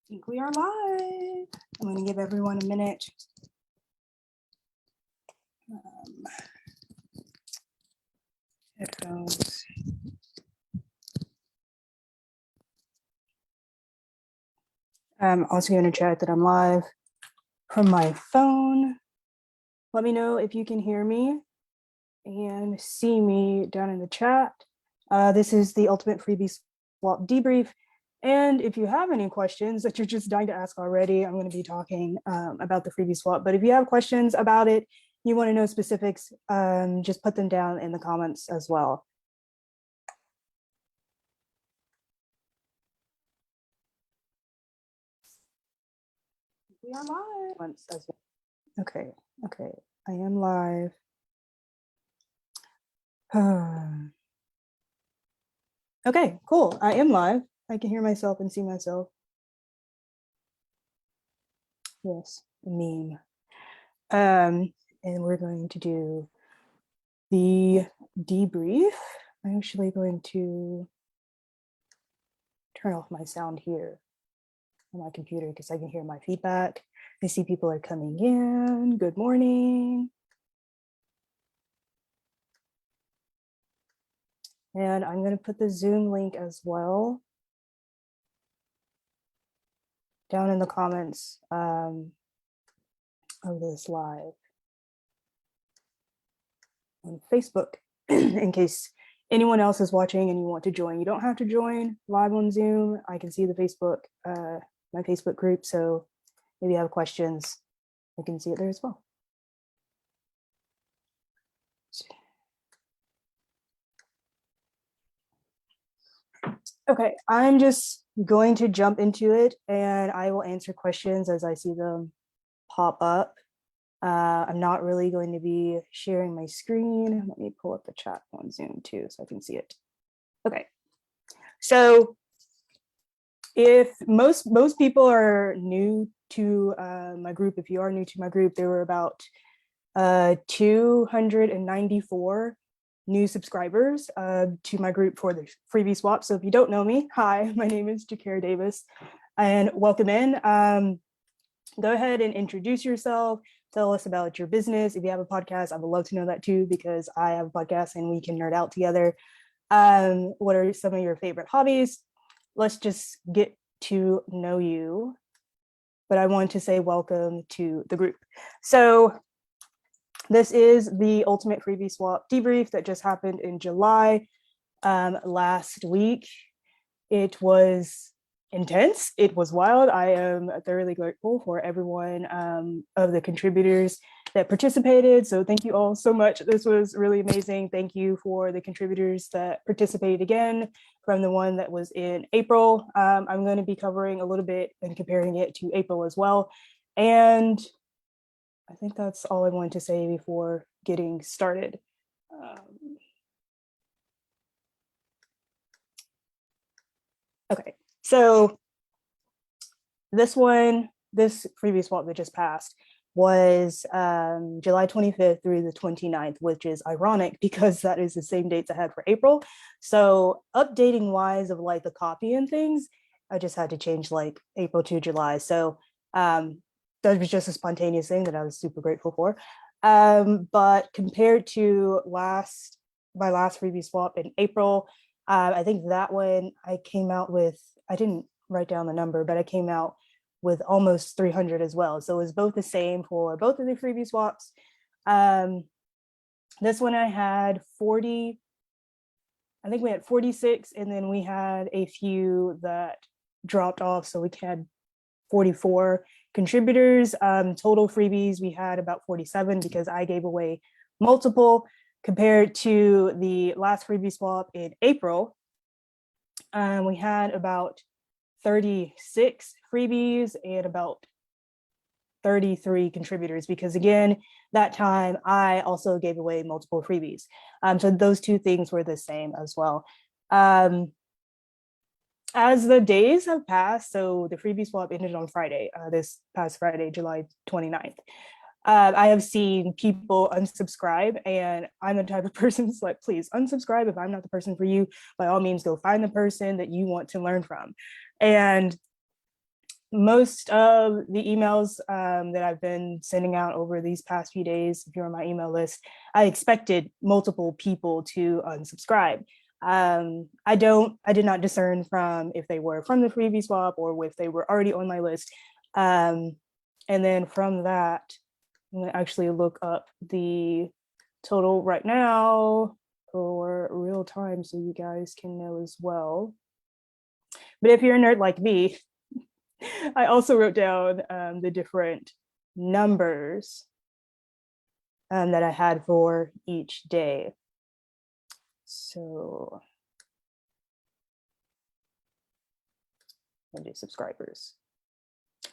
think we are live. I'm going to give everyone a minute. Headphones. I'm also going to chat that I'm live from my phone. Let me know if you can hear me and see me down in the chat. This is the Ultimate Freebie Swap Debrief. And if you have any questions that you're just dying to ask already, I'm going to be talking about the freebie swap. But if you have questions about it, you want to know specifics, just put them down in the comments as well. We are live. Okay, I am live. Okay, cool. I am live. I can hear myself and see myself. Yes, meme. And we're going to do the debrief. I'm actually going to turn off my sound here on my computer because I can hear my feedback. I see people are coming in. Good morning. And I'm going to put the Zoom link as well down in the comments of this live on Facebook in case anyone else is watching and you want to join. You don't have to join live on Zoom. I can see the Facebook, my Facebook group. So maybe you have questions, I can see it there as well. Okay, I'm just going to jump into it and I will answer questions as I see them pop up. I'm not really going to be sharing my screen. Let me pull up the chat on Zoom too so I can see it. Okay, so if most people are new to my group, if you are new to my group, there were about 294 new subscribers to my group for the freebie swap. So if you don't know me, hi, my name is Jakara Davis and welcome in. Go ahead and introduce yourself. Tell us about your business. If you have a podcast, I would love to know that too, because I have a podcast and we can nerd out together. What are some of your favorite hobbies? Let's just get to know you. But I want to say welcome to the group. So this is the Ultimate Freebie Swap Debrief that just happened in July last week. It was intense. It was wild. I am thoroughly grateful for everyone of the contributors that participated. So thank you all so much. This was really amazing. Thank you for the contributors that participated again from the one that was in April. I'm going to be covering a little bit and comparing it to April as well. And I think that's all I wanted to say before getting started. Okay, so this freebie swap that just passed was July 25th through the 29th, which is ironic because that is the same dates I had for April. So updating wise of like the copy and things, I just had to change like April to July. So that was just a spontaneous thing that I was super grateful for. But compared to my last freebie swap in April, I think that one I came out with, I didn't write down the number, but I came out with almost 300 as well. So it was both the same for both of the freebie swaps. This one I had 40, I think we had 46, and then we had a few that dropped off. So we had 44 contributors. Total freebies, we had about 47 because I gave away multiple compared to the last freebie swap in April. We had about 36 freebies and about 33 contributors because again, that time I also gave away multiple freebies. So those two things were the same as well. As the days have passed, so the freebie swap ended on Friday, this past Friday, July 29th. I have seen people unsubscribe, and I'm the type of person that's like, please unsubscribe if I'm not the person for you. By all means, go find the person that you want to learn from. And most of the emails that I've been sending out over these past few days, if you're on my email list, I expected multiple people to unsubscribe. I did not discern from if they were from the freebie swap or if they were already on my list. And then from that, I'm gonna actually look up the total right now for real time so you guys can know as well. But if you're a nerd like me, I also wrote down the different numbers that I had for each day. So I'll do subscribers.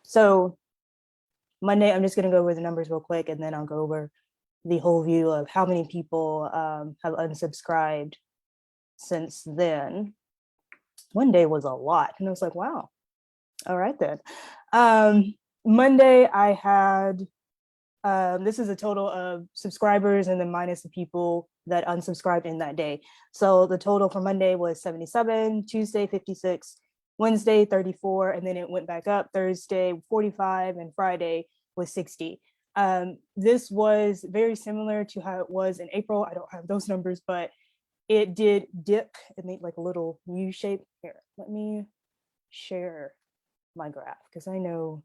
So Monday, I'm just going to go over the numbers real quick, and then I'll go over the whole view of how many people have unsubscribed since then. One day was a lot, and I was like, wow. All right then. Monday, I had, this is a total of subscribers and then minus the people that unsubscribed in that day. So the total for Monday was 77, Tuesday 56, Wednesday 34, and then it went back up, Thursday 45, and Friday was 60. This was very similar to how it was in April. I don't have those numbers, but it did dip. It made like a little U shape. Here, let me share my graph because I know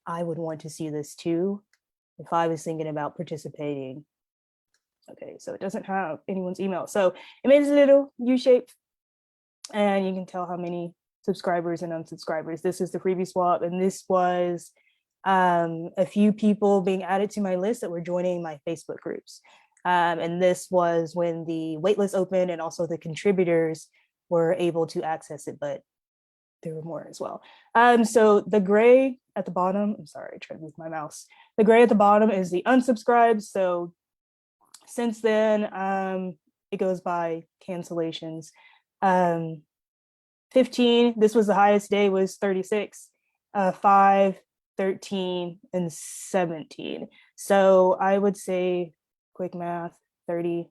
I would want to see this too if I was thinking about participating. Okay, so it doesn't have anyone's email. So it made a little U shape, and you can tell how many subscribers and unsubscribers. This is the freebie swap, and this was a few people being added to my list that were joining my Facebook groups. And this was when the waitlist opened and also the contributors were able to access it, but there were more as well. So the gray at the bottom, I'm sorry, I tried to move my mouse. The gray at the bottom is the unsubscribed. So since then, it goes by cancellations. 15, this was the highest day, was 36, 5, 13, and 17. So I would say, quick math, 30,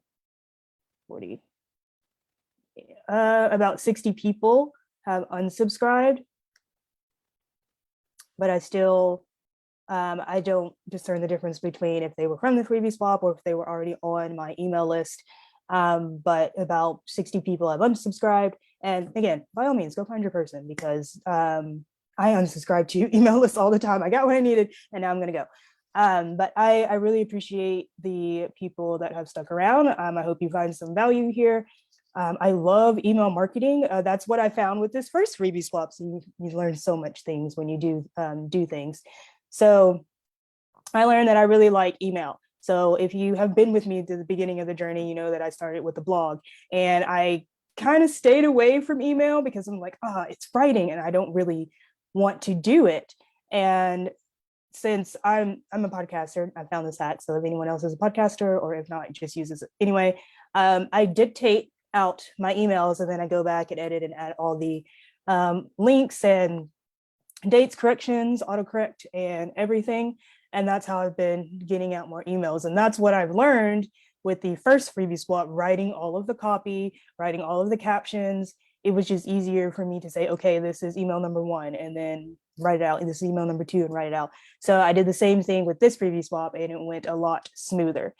40, about 60 people have unsubscribed, but I still, I don't discern the difference between if they were from the freebie swap or if they were already on my email list. But about 60 people have unsubscribed. And again, by all means, go find your person, because I unsubscribe to email lists all the time. I got what I needed, and now I'm gonna go. But I really appreciate the people that have stuck around. I hope you find some value here. I love email marketing. That's what I found with this first freebie swap. So you learn so much things when you do things. So I learned that I really like email. So if you have been with me to the beginning of the journey, you know that I started with a blog, and I kind of stayed away from email because I'm like, it's writing and I don't really want to do it. And since I'm a podcaster, I found this hack. So if anyone else is a podcaster, or if not, just uses it anyway, I dictate out my emails, and then I go back and edit and add all the links and dates, corrections, autocorrect, and everything. And that's how I've been getting out more emails. And that's what I've learned with the first freebie swap, writing all of the copy, writing all of the captions. It was just easier for me to say, okay, this is email number 1, and then write it out. And this is email number 2, and write it out. So I did the same thing with this freebie swap, and it went a lot smoother.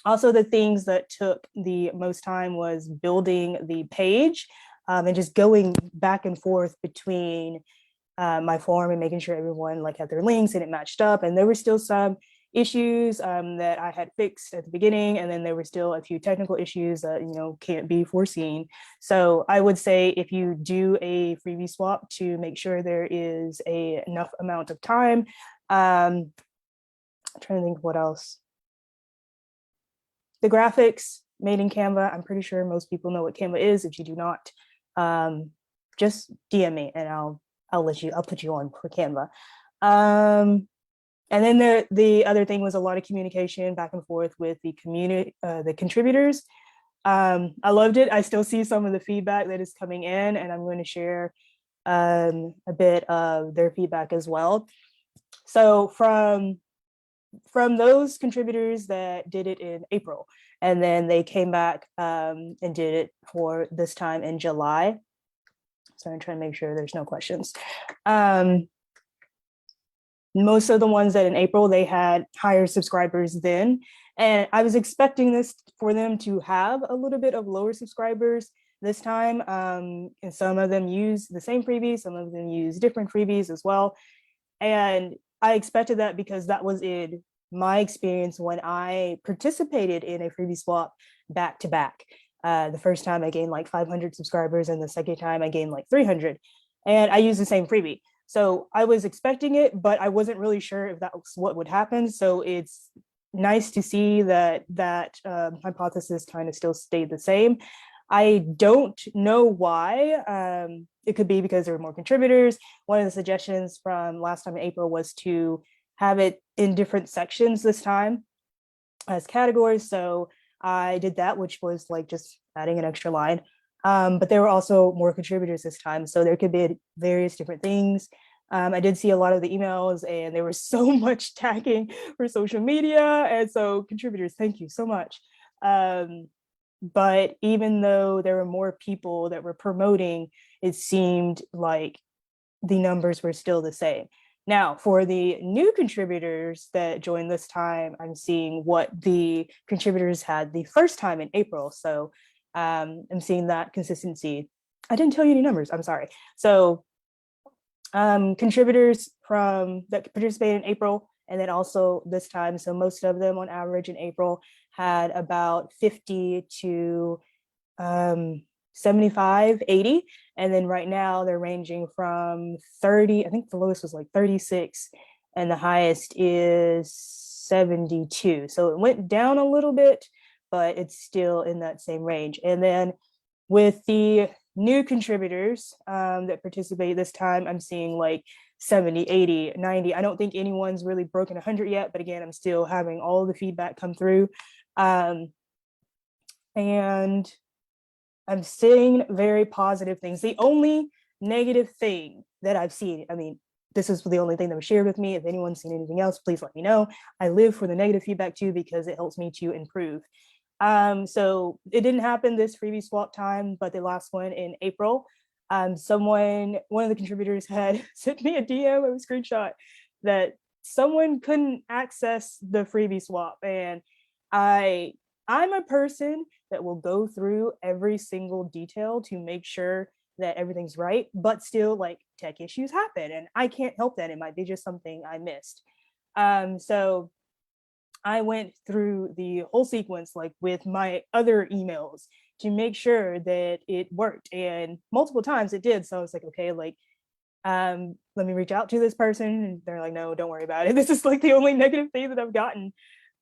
Also, the things that took the most time was building the page, and just going back and forth between my form and making sure everyone had their links and it matched up. And there were still some issues that I had fixed at the beginning, and then there were still a few technical issues that can't be foreseen. So I would say, if you do a freebie swap, to make sure there is enough amount of time. I'm trying to think what else. The graphics made in Canva. I'm pretty sure most people know what Canva is. If you do not, just DM me and I'll put you on for Canva. And then the other thing was a lot of communication back and forth with the community, the contributors. I loved it. I still see some of the feedback that is coming in, and I'm going to share a bit of their feedback as well. So from those contributors that did it in April, and then they came back and did it for this time in July. So I'm trying to make sure there's no questions. Most of the ones that in April, they had higher subscribers then. And I was expecting this for them to have a little bit of lower subscribers this time. And some of them use the same freebies, some of them use different freebies as well. And I expected that because that was in my experience when I participated in a freebie swap back to back. The first time I gained like 500 subscribers, and the second time I gained like 300. And I used the same freebie. So I was expecting it, but I wasn't really sure if that was what would happen. So it's nice to see that hypothesis kind of still stayed the same. I don't know why. It could be because there were more contributors. One of the suggestions from last time in April was to have it in different sections this time as categories. So I did that, which was like just adding an extra line. But there were also more contributors this time. So there could be various different things. I did see a lot of the emails, and there was so much tagging for social media. And so contributors, thank you so much. But even though there were more people that were promoting, it seemed like the numbers were still the same. Now, for the new contributors that joined this time, I'm seeing what the contributors had the first time in April. So I'm seeing that consistency. I didn't tell you any numbers, I'm sorry. So contributors from that participated in April, and then also this time, so most of them on average in April had about 50 to 75, 80. And then right now they're ranging from 30, I think the lowest was like 36, and the highest is 72. So it went down a little bit, but it's still in that same range. And then with the new contributors that participate this time, I'm seeing like 70, 80, 90. I don't think anyone's really broken 100 yet, but again, I'm still having all the feedback come through. And I'm seeing very positive things. The only negative thing that I've seen, I mean, this is the only thing that was shared with me. If anyone's seen anything else, please let me know. I live for the negative feedback too, because it helps me to improve. So it didn't happen this freebie swap time, but the last one in April, one of the contributors had sent me a DM of a screenshot that someone couldn't access the freebie swap. And I'm a person that will go through every single detail to make sure that everything's right, but still like tech issues happen and I can't help that. It might be just something I missed. So I went through the whole sequence, like with my other emails, to make sure that it worked, and multiple times it did. So I was like, okay, like, let me reach out to this person. And they're like, no, don't worry about it. This is like the only negative thing that I've gotten.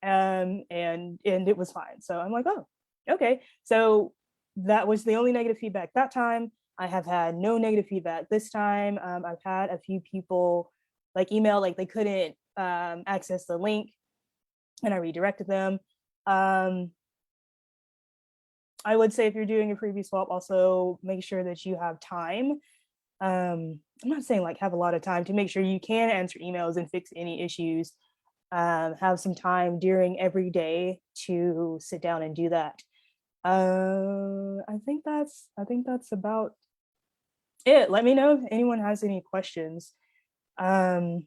And it was fine. So I'm like, oh, okay. So that was the only negative feedback that time. I have had no negative feedback this time. I've had a few people like email, like they couldn't access the link, and I redirected them. I would say if you're doing a freebie swap, also make sure that you have time. I'm not saying like have a lot of time, to make sure you can answer emails and fix any issues. Have some time during every day to sit down and do that. I think that's about it. Let me know if anyone has any questions. I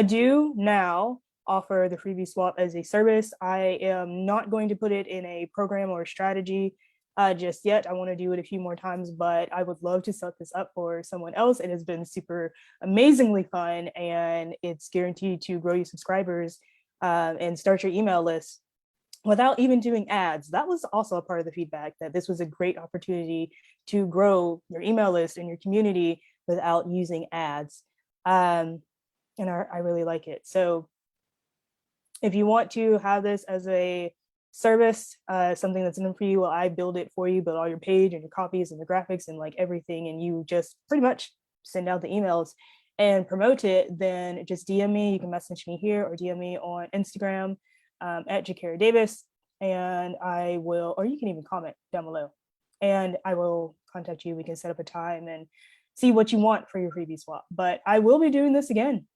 do now offer the freebie swap as a service. I am not going to put it in a program or a strategy just yet. I want to do it a few more times, but I would love to set this up for someone else. It has been super amazingly fun, and it's guaranteed to grow your subscribers and start your email list without even doing ads. That was also a part of the feedback, that this was a great opportunity to grow your email list and your community without using ads. And I really like it. So if you want to have this as a service, something that's in for you, well, I build it for you, build all your page and your copies and the graphics and like everything, and you just pretty much send out the emails and promote it, then just DM me. You can message me here or DM me on Instagram at Jakara Davis, and I will, or you can even comment down below, and I will contact you. We can set up a time and see what you want for your freebie swap. But I will be doing this again.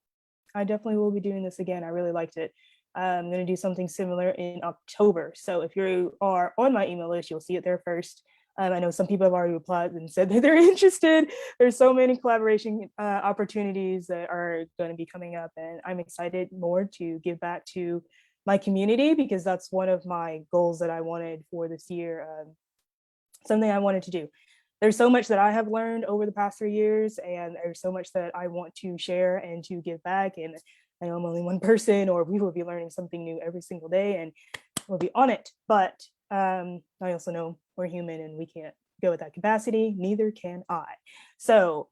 I definitely will be doing this again. I really liked it. I'm going to do something similar in October. So if you are on my email list, you'll see it there first. I know some people have already replied and said that they're interested. There's so many collaboration opportunities that are going to be coming up, and I'm excited more to give back to my community, because that's one of my goals that I wanted for this year, something I wanted to do. There's so much that I have learned over the past 3 years, and there's so much that I want to share and to give back. And I know I'm only one person, or we will be learning something new every single day, and we'll be on it. But I also know we're human and we can't go at that capacity. Neither can I. So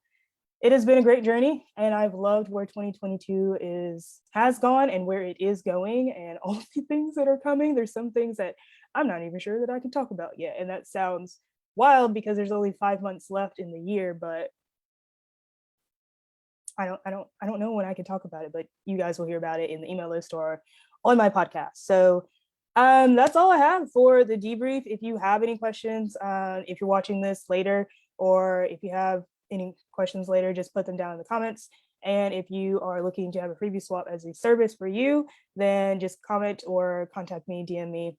it has been a great journey, and I've loved where 2022 has gone and where it is going, and all the things that are coming. There's some things that I'm not even sure that I can talk about yet, and that sounds wild because there's only 5 months left in the year. But I don't know when I can talk about it, but you guys will hear about it in the email list or on my podcast. So that's all I have for the debrief. If you have any questions, if you're watching this later, or if you have any questions later, just put them down in the comments. And if you are looking to have a freebie swap as a service for you, then just comment or contact me, DM me.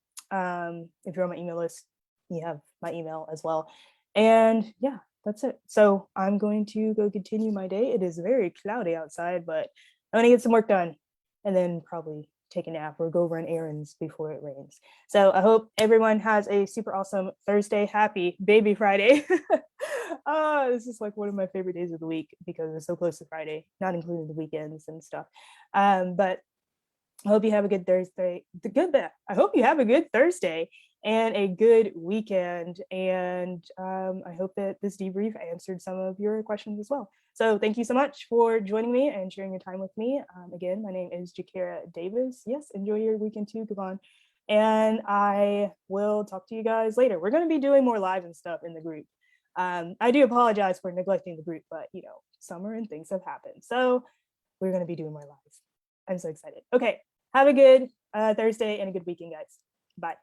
If you're on my email list, you have my email as well. And yeah, that's it. So I'm going to go continue my day. It is very cloudy outside, but I'm gonna get some work done and then probably take a nap or go run errands before it rains. So I hope everyone has a super awesome Thursday. Happy Baby Friday. This is like one of my favorite days of the week because it's so close to Friday, not including the weekends and stuff. But I hope you have a good Thursday. I hope you have a good Thursday and a good weekend. And I hope that this debrief answered some of your questions as well. So thank you so much for joining me and sharing your time with me. Again, my name is Jakara Davis. Yes, enjoy your weekend too, Gavon. And I will talk to you guys later. We're going to be doing more live and stuff in the group. I do apologize for neglecting the group, but you know, summer and things have happened. So we're going to be doing more lives. I'm so excited. Okay, have a good Thursday and a good weekend, guys. Bye.